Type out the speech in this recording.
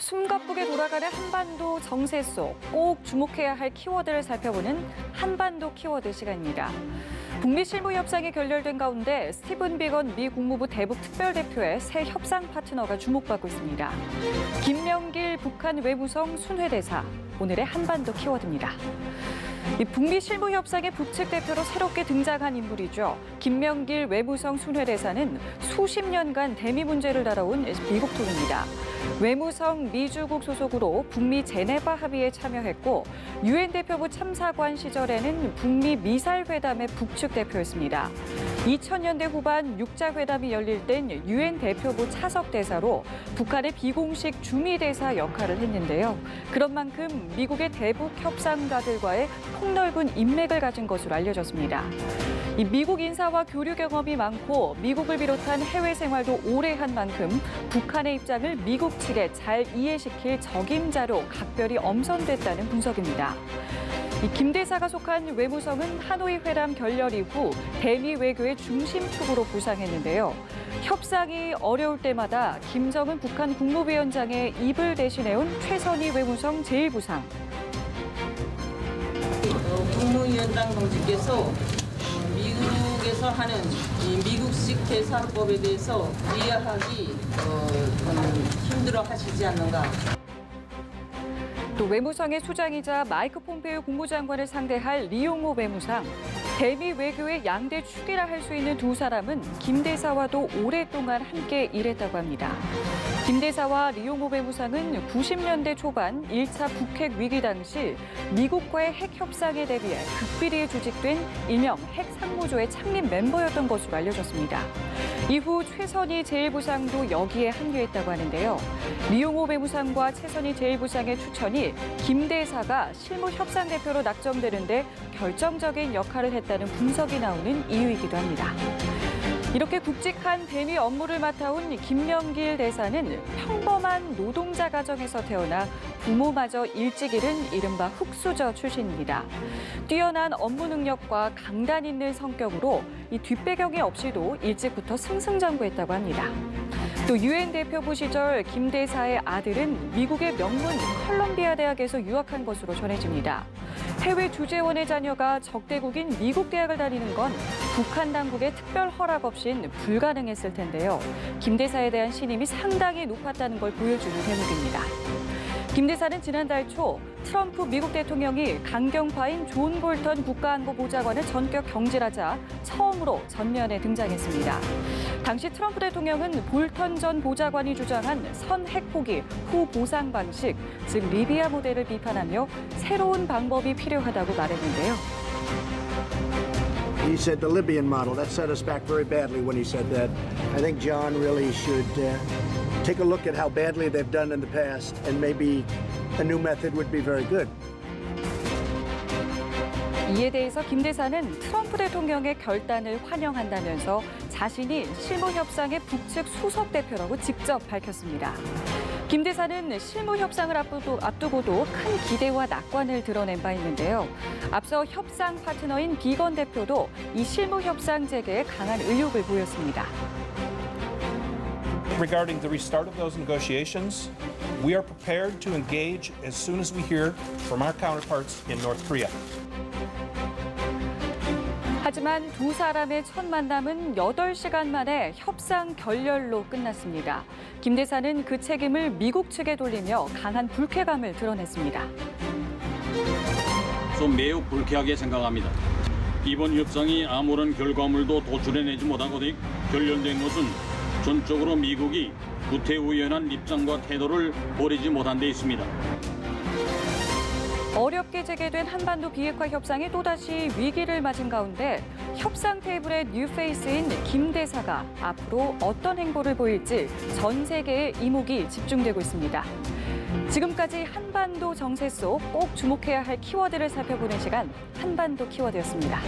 숨가쁘게 돌아가는 한반도 정세 속 꼭 주목해야 할 키워드를 살펴보는 한반도 키워드 시간입니다. 북미 실무 협상이 결렬된 가운데 스티븐 비건 미 국무부 대북 특별대표의 새 협상 파트너가 주목받고 있습니다. 김명길 북한 외무성 순회대사, 오늘의 한반도 키워드입니다. 이 북미 실무 협상의 북측 대표로 새롭게 등장한 인물이죠. 김명길 외무성 순회대사는 수십 년간 대미 문제를 다뤄온 미국 통입니다. 외무성 미주국 소속으로 북미 제네바 합의에 참여했고 유엔 대표부 참사관 시절에는 북미 미사일 회담의 북측 대표였습니다. 2000년대 후반 6자 회담이 열릴 땐 유엔 대표부 차석 대사로 북한의 비공식 주미 대사 역할을 했는데요. 그런 만큼 미국의 대북 협상가들과의 폭넓은 인맥을 가진 것으로 알려졌습니다. 이 미국 인사와 교류 경험이 많고 미국을 비롯한 해외 생활도 오래 한 만큼 북한의 입장을 미국 측에 잘 이해시킬 적임자로 각별히 엄선됐다는 분석입니다. 이 김 대사가 속한 외무성은 하노이 회담 결렬 이후 대미 외교의 중심축으로 부상했는데요. 협상이 어려울 때마다 김정은 북한 국무위원장의 입을 대신해온 최선희 외무성 제1부상. 국무위원장 동지께서 미국에서 하는 이 미국식 대사법에 대해서 이해하기 힘들어 하시지 않는가. 또 외무성의 수장이자 마이크 폼페이오 국무장관을 상대할 리용호 외무상. 대미 외교의 양대 축이라 할 수 있는 두 사람은 김 대사와도 오랫동안 함께 일했다고 합니다. 김 대사와 리용호 외무상은 90년대 초반 1차 북핵 위기 당시 미국과의 핵 협상에 대비해 극비리에 조직된 일명 핵상무조의 창립 멤버였던 것으로 알려졌습니다. 이후 최선희 제1부상도 여기에 합류했다고 하는데요. 리용호 외무상과 최선희 제1부상의 추천이 김 대사가 실무협상대표로 낙점되는데 결정적인 역할을 했다는 분석이 나오는 이유이기도 합니다. 이렇게 굵직한 대미 업무를 맡아온 김명길 대사는 평범한 노동자 가정에서 태어나 부모마저 일찍 잃은 이른바 흙수저 출신입니다. 뛰어난 업무 능력과 강단 있는 성격으로 이 뒷배경이 없이도 일찍부터 승승장구했다고 합니다. 또 유엔 대표부 시절 김 대사의 아들은 미국의 명문 컬럼비아 대학에서 유학한 것으로 전해집니다. 해외 주재원의 자녀가 적대국인 미국 대학을 다니는 건 북한 당국의 특별 허락 없인 불가능했을 텐데요. 김 대사에 대한 신임이 상당히 높았다는 걸 보여주는 대목입니다. 김 대사는 지난달 초 트럼프 미국 대통령이 강경파인 존 볼턴 국가안보보좌관을 전격 경질하자 처음으로 전면에 등장했습니다. 당시 트럼프 대통령은 볼턴 전 보좌관이 주장한 선핵 포기 후 보상 방식, 즉 리비아 모델을 비판하며 새로운 방법이 필요하다고 말했는데요. He said the Libyan model. That set us back very badly when he said that. I think John really should take a look at how badly they've done in the past, and maybe a new method would be very good. 이에 대해서 김 대사는 트럼프 대통령의 결단을 환영한다면서 자신이 실무협상의 북측 수석 대표라고 직접 밝혔습니다. 김 대사는 실무협상을 앞두고도 큰 기대와 낙관을 드러낸 바 있는데요. 앞서 협상 파트너인 비건 대표도 이 실무협상 재개에 강한 의욕을 보였습니다. Regarding the restart of those negotiations, we are prepared to engage as soon as we hear from our counterparts in North Korea. 하지만 두 사람의 첫 만남은 8시간 만에 협상 결렬로 끝났습니다. 김 대사는 그 책임을 미국 측에 돌리며 강한 불쾌감을 드러냈습니다. 매우 불쾌하게 생각합니다. 이번 협상이 아무런 결과물도 도출해내지 못하고 결렬된 것은 전적으로 미국이 구태의연한 입장과 태도를 버리지 못한 데 있습니다. 어렵게 재개된 한반도 비핵화 협상이 또다시 위기를 맞은 가운데 협상 테이블의 뉴페이스인 김 대사가 앞으로 어떤 행보를 보일지 전 세계의 이목이 집중되고 있습니다. 지금까지 한반도 정세 속 꼭 주목해야 할 키워드를 살펴보는 시간, 한반도 키워드였습니다.